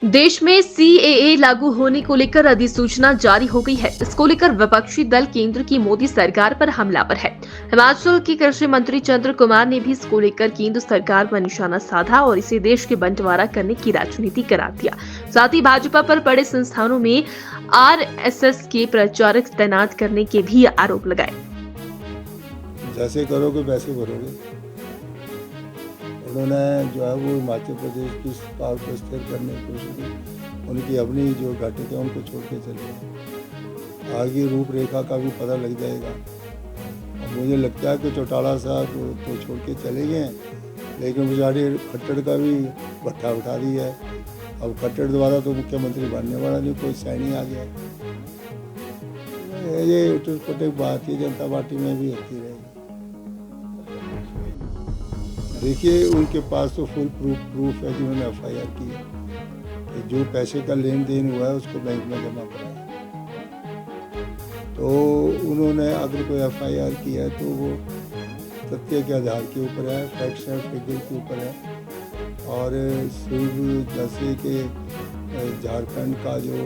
देश में सीएए लागू होने को लेकर अधिसूचना जारी हो गई है। इसको लेकर विपक्षी दल केंद्र की मोदी सरकार पर हमलावर है। हिमाचल के कृषि मंत्री चंद्र कुमार ने भी इसको लेकर केंद्र सरकार पर निशाना साधा और इसे देश के बंटवारा करने की राजनीति करार दिया। साथ ही भाजपा पर बड़े संस्थानों में आरएसएस के प्रचारक तैनात करने के भी आरोप लगाए। जैसे करोगे वैसे भरोगे। उन्होंने जो है वो हिमाचल प्रदेश की सरकार को स्थिर करने की कोशिश की। उनकी अपनी जो घाटी थे उनको छोड़ के चले गए। आगे रूपरेखा का भी पता लग जाएगा। अब मुझे लगता है कि चौटाला साहब तो छोड़ के चले गए हैं, लेकिन बेचारे खट्टर का भी भट्ठा उठा दिया है। अब खट्टर दोबारा तो मुख्यमंत्री बनने वाला नहीं, कोई सैनी आ गया है। ये उठक पटक भारतीय जनता पार्टी में भी होती रहेगी। देखिए, उनके पास तो फुल प्रूफ है, जिन्होंने एफआईआर की है कि जो पैसे का लेन देन हुआ है उसको बैंक में जमा कराया। तो उन्होंने अगर कोई एफआईआर किया है तो वो तथ्य के आधार के ऊपर है, फैक्ट्स एंड फिगर के ऊपर है। और सिर्फ जैसे कि झारखंड का जो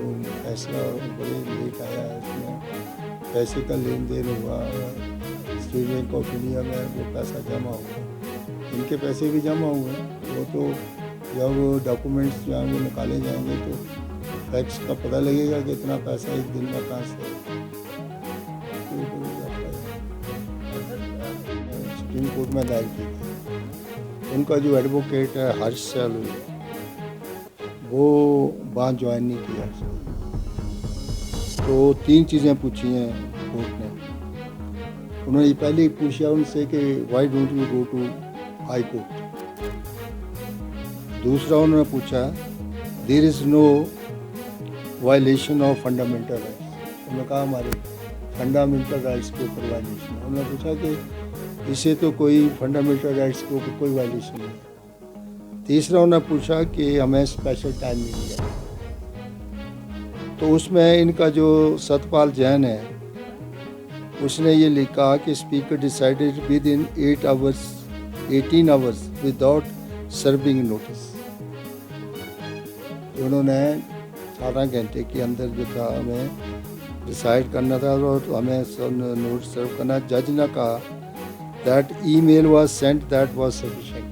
फैसला बड़े लेट आया है, उसमें पैसे का लेन देन हुआ, स्टेट बैंक ऑफ इंडिया में वो पैसा जमा हुआ, इनके पैसे भी जमा हुए हैं। वो तो जब डॉक्यूमेंट्स जो हैं वो निकाले जाएंगे तो फैक्ट्स का पता लगेगा कि इतना पैसा एक दिन में कहाँ से सुप्रीम कोर्ट में दायर की थी। उनका जो एडवोकेट है हर्ष सैलवी, वो बात ज्वाइन नहीं किया। तो 3 चीज़ें पूछी हैं कोर्ट ने। उन्होंने पहले पूछा उनसे कि why don't you go to high court. दूसरा उन्होंने पूछा there is no violation of fundamental rights. उन्होंने कहा हमारे फंडामेंटल राइट्स के ऊपर वायलेशन है। उन्होंने पूछा कि इसे तो कोई फंडामेंटल राइट्स के ऊपर कोई वायलेशन नहीं है। तीसरा उन्होंने पूछा कि हमें स्पेशल टाइम मिल गया। तो उसमें इनका जो सतपाल जैन है, उसने ये लिखा कि speaker decided with in 18 hours without serving notice. उन्होंने 18 घंटे के अंदर जो था हमें डिसाइड करना था और हमें नोट सर्व करना। जज ने कहा that email was sent that was sufficient.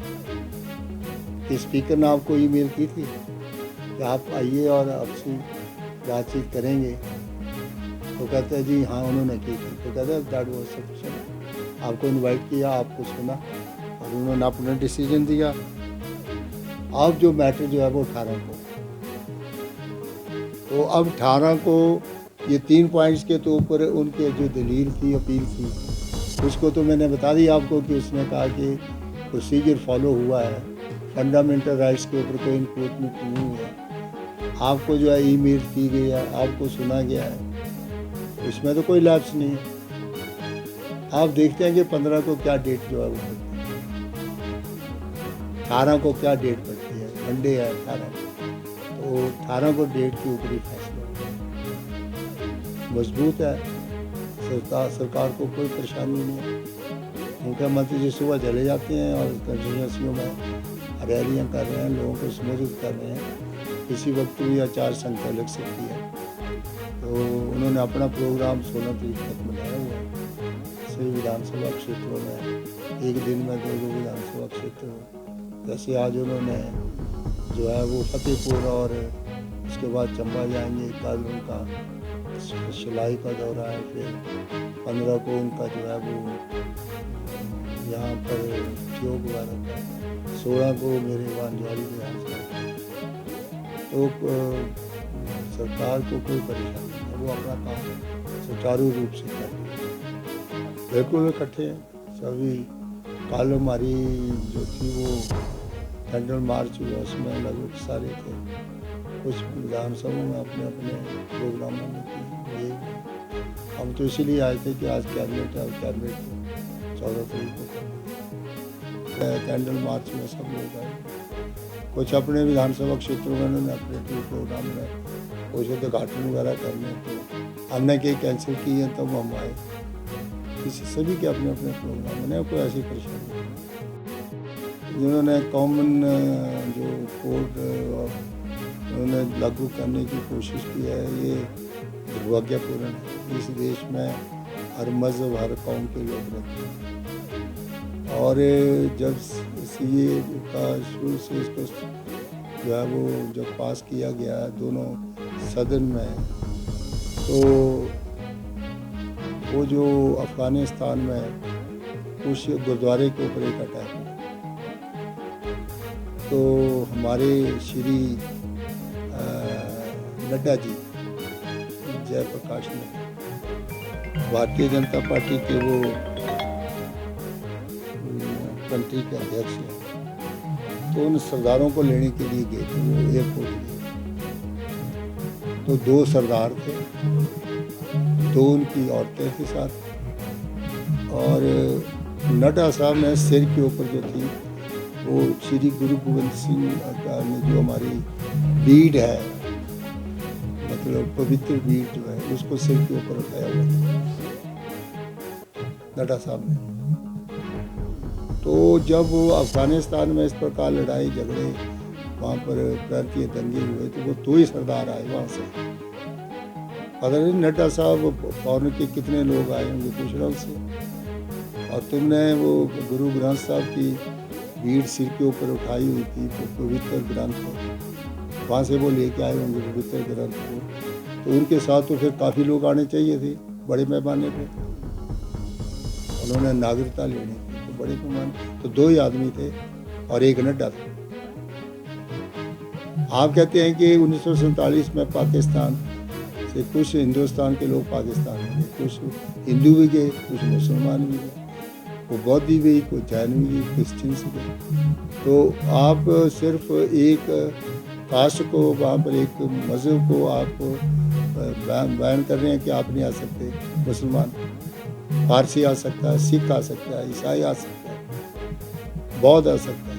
Speaker ने आपको ईमेल की थी कि आप आइए और आपसे बातचीत करेंगे। तो कहते हैं जी हाँ उन्होंने की थी। तो कहते हैं दैट वाज सफिशिएंट। आपको इनवाइट किया, आपको सुना और उन्होंने अपना डिसीजन दिया। अब जो मैटर जो है वो 18 को, तो अब 18 को ये 3 पॉइंट्स के तो ऊपर उनके जो दलील थी, अपील थी, उसको तो मैंने बता दिया आपको कि उसने कहा कि प्रोसीजर फॉलो हुआ है, फंडामेंटल राइट्स के ऊपर कोई इंक्रोचमेंट नहीं हुआ है। आपको जो है ईमेल की गई है, आपको सुना गया है, उसमें तो कोई लैप्स नहीं है। आप देखते हैं कि 15 को क्या डेट जो है वो पड़ती है, 18 को क्या डेट पड़ती है, मंडे है 18 को। तो 18 को डेट के ऊपर ही फैसला मजबूत है। सरकार को कोई परेशानी नहीं है। मुख्यमंत्री जी सुबह चले जाते हैं और कंस्टिट्यूंसियों में रैलियाँ कर रहे हैं, लोगों को संबोधित कर रहे हैं। किसी वक्त भी आचार संहिता लग सकती है। तो उन्होंने अपना प्रोग्राम 16 तारीख तक बनाया हुआ है। सभी विधानसभा क्षेत्रों में एक दिन में 2 विधानसभा क्षेत्र, जैसे आज उन्होंने जो है वो फतेहपुर और उसके बाद चंबा जाएंगे। कल उनका सिलाई का दौरा है। फिर 15 को उनका जो है वो यहाँ पर ठियोग वगैरह का, 16 को मेरे वानजवारी विधानसभा। तो सरकार को कोई परेशानी नहीं है, वो अपना काम सुचारू रूप से कर रही है। बिल्कुल इकट्ठे हैं सभी। कल हमारी जो थी वो कैंडल मार्च हुआ, उसमें लगभग सारे थे। कुछ विधानसभा में अपने अपने प्रोग्रामों में थे। हम तो इसीलिए आए थे कि आज कैबिनेट है और कैबिनेट को 14 तारीख को कैंडल मार्च में सब लोग आए। कुछ अपने विधानसभा क्षेत्रों में उन्होंने अपने प्रोग्राम में कुछ उद्घाटन वगैरह करने, तो हमने कई कैंसिल किए हैं, तब हम आए। किसी सभी के अपने अपने प्रोग्राम बने, कोई ऐसी परेशानी नहीं। जिन्होंने कॉमन जो कोड उन्होंने लागू करने की कोशिश की है, ये दुर्भाग्यपूर्ण है। इस देश में हर मज़हब हर कौम के लोग रहते हैं और जब सीए का शुरू से इसको जो है वो जब पास किया गया दोनों सदन में, तो वो जो अफ़गानिस्तान में उस गुरुद्वारे के ऊपर एक अटैक हुआ, तो हमारे श्री नड्डा जी जयप्रकाश ने भारतीय जनता पार्टी के वो कंट्री के अध्यक्ष हैं, तो उन सरदारों को लेने के लिए गए थे, वो एयरपोर्ट गए। तो 2 सरदार थे, 2 उनकी औरतें थी साथ, और नड्डा साहब ने सिर के ऊपर जो थी वो श्री गुरु गोविंद सिंह ने जो हमारी बीड है, मतलब पवित्र बीड जो है, उसको सिर के ऊपर उठाया हुआ था नड्डा साहब ने। तो जब वो अफ़गानिस्तान में इस प्रकार लड़ाई झगड़े वहाँ पर प्रांतीय दंगे हुए, तो वो 2 ही सरदार आए वहाँ से। पता नहीं नड्डा साहब फॉरन के कितने लोग आए होंगे, पूछ रहा उससे। और तुमने वो गुरु ग्रंथ साहब की भीड़ सिर के ऊपर उठाई हुई थी, तो पवित्र ग्रंथ वहाँ से वो लेके आए होंगे पवित्र ग्रंथ को, तो उनके साथ तो फिर काफ़ी लोग आने चाहिए थे बड़े पैमाने पे। उन्होंने नागरिकता लेनी थी, तो बड़े पैमाने तो 2 ही आदमी थे और एक नड्डा था। आप कहते हैं कि 1947 में पाकिस्तान से कुछ हिंदुस्तान के लोग पाकिस्तान में गए, कुछ हिंदू भी गए, कुछ मुसलमान भी गए, वो बौद्ध भी गई, कोई जैन भी गई, क्रिश्चियंस गए। तो आप सिर्फ एक कास्ट को वहाँ पर एक मज़हब को आप बैन कर रहे हैं कि आप नहीं आ सकते। मुसलमान फारसी आ सकता है, सिख आ सकता है, ईसाई आ सकता है, बौद्ध आ सकता है,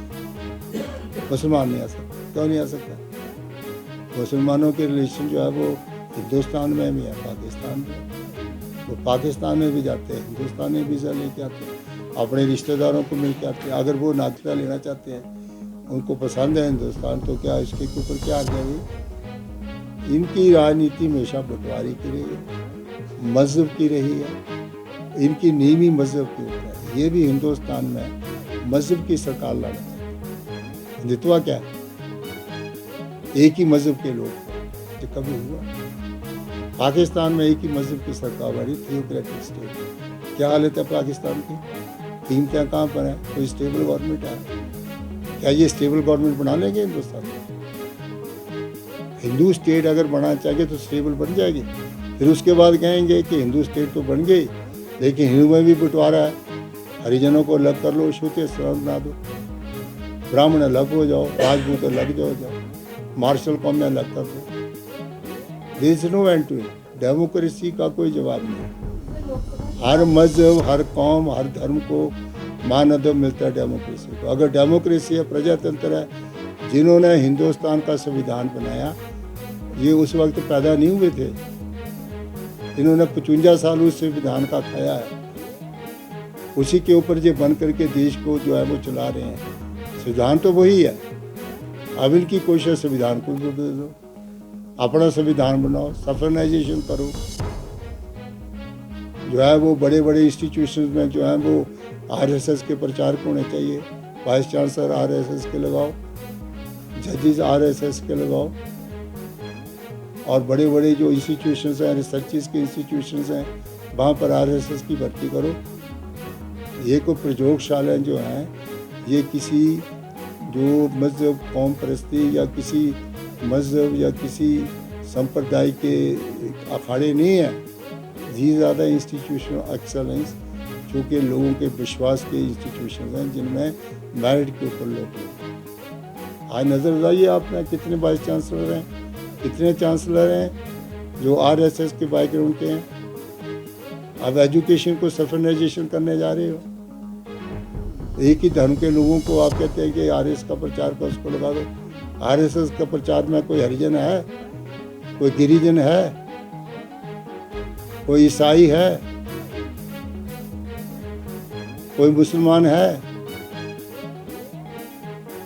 मुसलमान नहीं आ सकता। क्यों नहीं आ सकता? मुसलमानों के रिलेशन जो है वो हिंदुस्तान में भी है, पाकिस्तान में। वो पाकिस्तान में भी जाते हैं, हिंदुस्तान में वीज़ा लेके आते हैं, अपने रिश्तेदारों को मिल के आते हैं। अगर वो नागरिकता लेना चाहते हैं, उनको पसंद है हिंदुस्तान, तो क्या इसके ऊपर क्या आ जाएगी? इनकी राजनीति हमेशा बंटवारे की रही है, मज़हब की रही है, इनकी नींव ही मज़हब के ऊपर है। ये भी हिंदुस्तान में मज़हब की सरकार लाना चाहते हैं। हिंदुत्व क्या है? एक ही मज़हब के लोग, जो कभी हुआ? पाकिस्तान में एक ही मज़हब की सरकार बनी, थियोक्रेटिक स्टेट। क्या हालत है पाकिस्तान की? कीमतें कहाँ पर हैं? कोई स्टेबल गवर्नमेंट है? क्या ये स्टेबल गवर्नमेंट बना लेंगे हिंदुस्तान में? हिंदू स्टेट अगर बनाना चाहिए तो स्टेबल बन जाएगी। फिर उसके बाद कहेंगे कि हिंदू स्टेट तो बन गई, लेकिन हिंदू में भी बंटवारा है। हरिजनों को अलग कर लो, छूते बना दो, ब्राह्मण अलग हो जाओ, राजपूत अलग जाओ, मार्शल कौम में अलग कर दो। There is no end to it. Democracy का कोई जवाब नहीं। हर मजहब, हर कौम, हर धर्म को मान अदब मिलता है डेमोक्रेसी को। अगर डेमोक्रेसी है, प्रजातंत्र है, जिन्होंने हिंदुस्तान का संविधान बनाया ये उस वक्त पैदा नहीं हुए थे। इन्होंने 55 साल उस संविधान का खाया है, उसी के ऊपर जो बन करके देश को जो है वो चला रहे हैं। संविधान तो वही है। अब इनकी कोशिश संविधान को भी बदल दो, अपना संविधान बनाओ, सफरनाइजेशन करो। जो है वो बड़े बड़े इंस्टीट्यूशन में जो है वो आरएसएस के प्रचारक होने चाहिए। वाइस चांसलर आरएसएस के लगाओ, जजेस आरएसएस के लगाओ, और बड़े बड़े जो इंस्टीट्यूशंस हैं, रिसर्चेस के इंस्टीट्यूशंस हैं, वहाँ पर आरएसएस की भर्ती करो। ये को प्रयोगशाला जो हैं, ये किसी जो मज़हब, कौम परस्ती या किसी मज़हब या किसी संप्रदाय के अखाड़े नहीं है। जी ज़्यादा इंस्टीट्यूशन एक्सेलेंस जो कि लोगों के विश्वास के इंस्टीट्यूशन हैं, जिनमें मेरिट के ऊपर लोग हैं। आज नज़र लाइए आपने कितने वाइस चांसलर हैं, कितने चांसलर हैं जो आरएसएस के बैकग्राउंड के हैं। अब एजुकेशन को सफरनाइजेशन करने जा रहे हो। एक ही धर्म के लोगों को आप कहते हैं कि आरएसएस का प्रचार कर, उसको लगा दो। आरएसएस का प्रचार में कोई हरिजन है, कोई गिरिजन है, कोई ईसाई है, कोई मुसलमान है,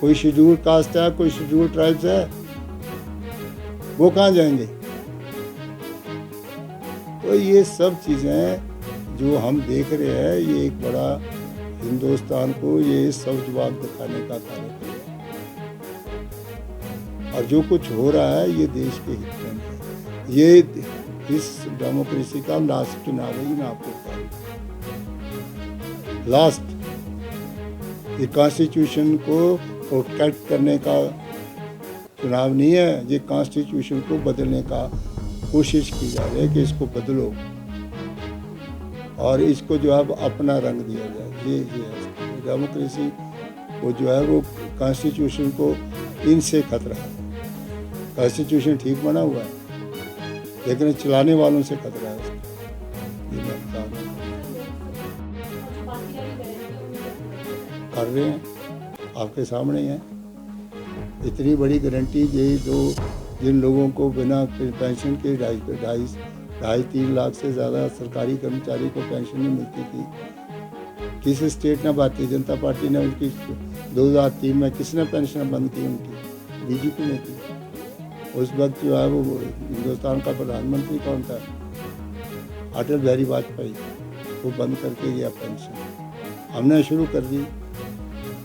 कोई शेड्यूल कास्ट है, कोई शेड्यूल ट्राइब्स है। वो कहाँ जाएंगे? तो ये सब चीज़ें जो हम देख रहे हैं, ये एक बड़ा हिंदुस्तान को ये सब जवाब दिखाने का कार्यक्रम है। और जो कुछ हो रहा है ये देश के हित में है। ये इस डेमोक्रेसी का लास्ट चुनाव है, मैं आपको बता दूं। लास्ट ये कॉन्स्टिट्यूशन को प्रोटेक्ट करने का चुनाव नहीं है, ये कॉन्स्टिट्यूशन को बदलने का कोशिश की जा रही है कि इसको बदलो और इसको जो है अपना रंग दिया जाए। ये डेमोक्रेसी को जो है वो कॉन्स्टिट्यूशन को इनसे खतरा है। कॉन्स्टिट्यूशन ठीक बना हुआ है लेकिन चलाने वालों से खतरा है उसका। ये मैं बता रहा हूं। कर रहे हैं, आपके सामने है। इतनी बड़ी गारंटी ये जो जिन लोगों को बिना पेंशन के 2.5-3 लाख से ज़्यादा सरकारी कर्मचारी को पेंशन नहीं मिलती थी। किस स्टेट ने, भारतीय जनता पार्टी ने उनकी 2003 में किसने पेंशन बंद की? उनकी बीजेपी ने की। उस वक्त जो है वो हिंदुस्तान का प्रधानमंत्री कौन था? अटल बिहारी वाजपेयी। वो बंद करके गया पेंशन। हमने शुरू कर दी,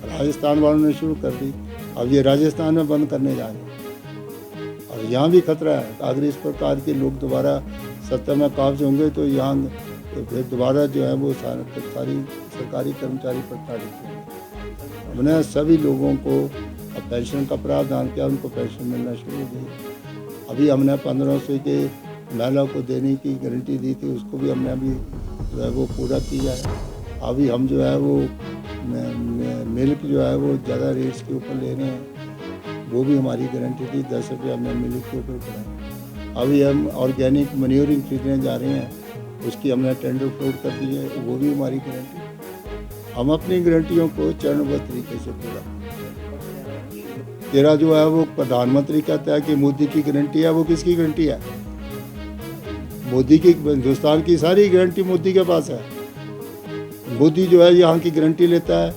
राजस्थान वालों ने शुरू कर दी, अब ये राजस्थान में बंद करने जा रहे हैं। और यहाँ भी खतरा है, अगर इस प्रकार के लोग दोबारा सत्ता में काब्ज होंगे तो यहाँ फिर दोबारा जो है वो सारी सरकारी कर्मचारी प्रताड़ित होंगे। हमने सभी लोगों को अब पेंशन का प्रावधान किया, उनको पेंशन मिलना शुरू हो गई। अभी हमने 1500 के महिला को देने की गारंटी दी थी, उसको भी हमने अभी जो है वो पूरा किया है। अभी हम जो है वो मिल्क जो है वो ज़्यादा रेट्स के ऊपर ले रहे हैं, वो भी हमारी गारंटी थी। 10 रुपये हमने मिल्क के ऊपर बढ़ाए। अभी हम ऑर्गेनिक मन्योरिंग खरीदने जा रहे हैं, उसकी हमने टेंडर फ्लोट कर दी है, वो भी हमारी गारंटी। हम अपनी गारंटियों को चरणबद्ध तरीके से पूरा। तेरा जो है वो प्रधानमंत्री कहता है कि मोदी की गारंटी है, वो किसकी गारंटी है? मोदी की, हिंदुस्तान की सारी गारंटी मोदी के पास है। मोदी जो है यहाँ की गारंटी लेता है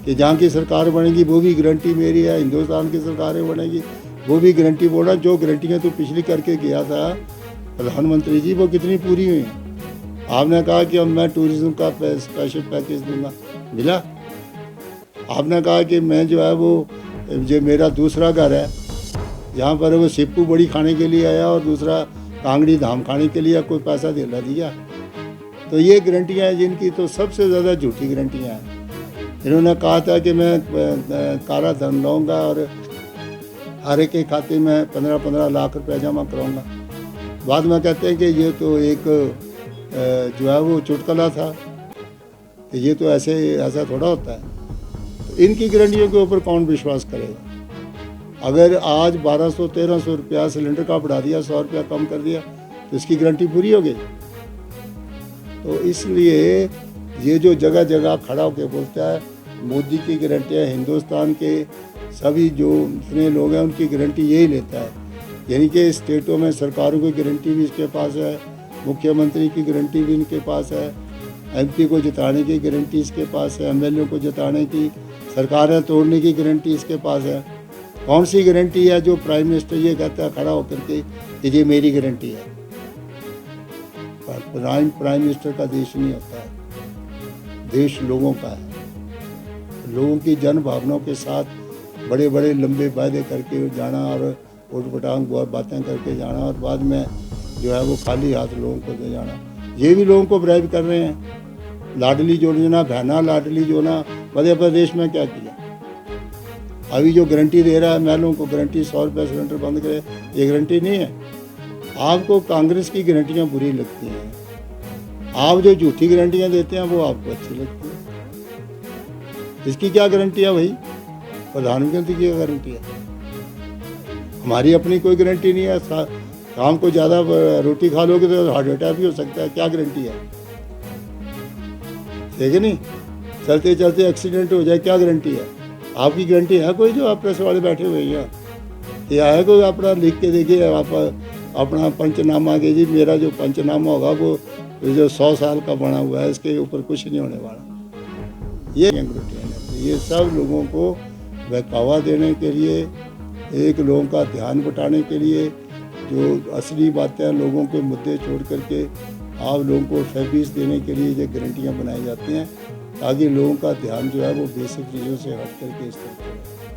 कि जहाँ की सरकार बनेगी वो भी गारंटी मेरी है, हिंदुस्तान की सरकारें बनेगी वो भी गारंटी। बोला जो गारंटियाँ तो पिछली करके गया था प्रधानमंत्री जी, वो कितनी पूरी हुई हैं? आपने कहा कि अब मैं टूरिज्म का स्पेशल पैकेज दूंगा, मिला? आपने कहा कि मैं जो है वो जो मेरा दूसरा घर है जहाँ पर वो सिप्पू बड़ी खाने के लिए आया और दूसरा कांगड़ी धाम खाने के लिए, कोई पैसा दिला दिया? तो ये गारंटियाँ हैं जिनकी तो सबसे ज़्यादा झूठी गारंटियाँ हैं। इन्होंने कहा था कि मैं काला धन लाऊंगा और हर एक के खाते में 15-15 लाख रुपए जमा कराऊंगा। बाद में कहते हैं कि ये तो एक जो है वो चुटकुला था, कि ये तो ऐसा थोड़ा होता है। तो इनकी गारंटियों के ऊपर कौन विश्वास करेगा? अगर आज 1200-1300 रुपया सिलेंडर का बढ़ा दिया, 100 रुपया कम कर दिया, तो इसकी गारंटी पूरी हो गई। तो इसलिए ये जो जगह जगह खड़ा होकर बोलता है मोदी की गारंटियाँ, हिंदुस्तान के सभी जो इतने लोग हैं उनकी गारंटी यही लेता है। यानी कि स्टेटों में सरकारों की गारंटी भी इसके पास है, मुख्यमंत्री की गारंटी भी इनके पास है, एमपी को जिताने की गारंटी इसके पास है, एमएलए को जिताने की, सरकारें तोड़ने की गारंटी इसके पास है। कौन सी गारंटी है जो प्राइम मिनिस्टर ये कहता है खड़ा होकर के कि ये मेरी गारंटी है? प्राइम मिनिस्टर का देश नहीं होता है, देश लोगों का है। लोगों की जन भावनाओं के साथ बड़े बड़े लंबे वायदे करके जाना और उठपटांग बातें करके जाना और बाद में जो है वो खाली हाथ लोगों को दे जाना। ये भी लोगों को ब्राइब कर रहे हैं। लाडली योजना, बहना लाडली योजना, मध्य प्रदेश में क्या किया? अभी जो गारंटी दे रहा है महिलाओं को, गारंटी 100 रुपये सिलेंडर बंद करे, ये गारंटी नहीं है। आपको कांग्रेस की गारंटियाँ बुरी लगती हैं, आप जो झूठी गारंटियाँ देते हैं वो आपको अच्छी लगती है। इसकी क्या गारंटी है भाई? प्रधानमंत्री की गारंटी है, हमारी अपनी कोई गारंटी नहीं है। शाम को ज़्यादा रोटी खा लोगे तो हार्ट अटैक भी हो सकता है, क्या गारंटी है? ठीक है नहीं? चलते चलते एक्सीडेंट हो जाए, क्या गारंटी है? आपकी गारंटी है कोई? जो आप प्रेस वाले बैठे हुए हैं या है कोई अपना लिख के देखिए, आप अपना पंचनामा के जी मेरा जो पंचनामा होगा वो जो 100 साल का बना हुआ है, इसके ऊपर कुछ नहीं होने वाला। ये सब लोगों को बहकावा देने के लिए, एक लोगों का ध्यान बटाने के लिए, जो असली बातें हैं, लोगों के मुद्दे छोड़ करके आप लोगों को फीस देने के लिए ये गारंटियाँ बनाई जाती हैं, ताकि लोगों का ध्यान जो है वो बेसिक चीज़ों से हट करके इस तरफ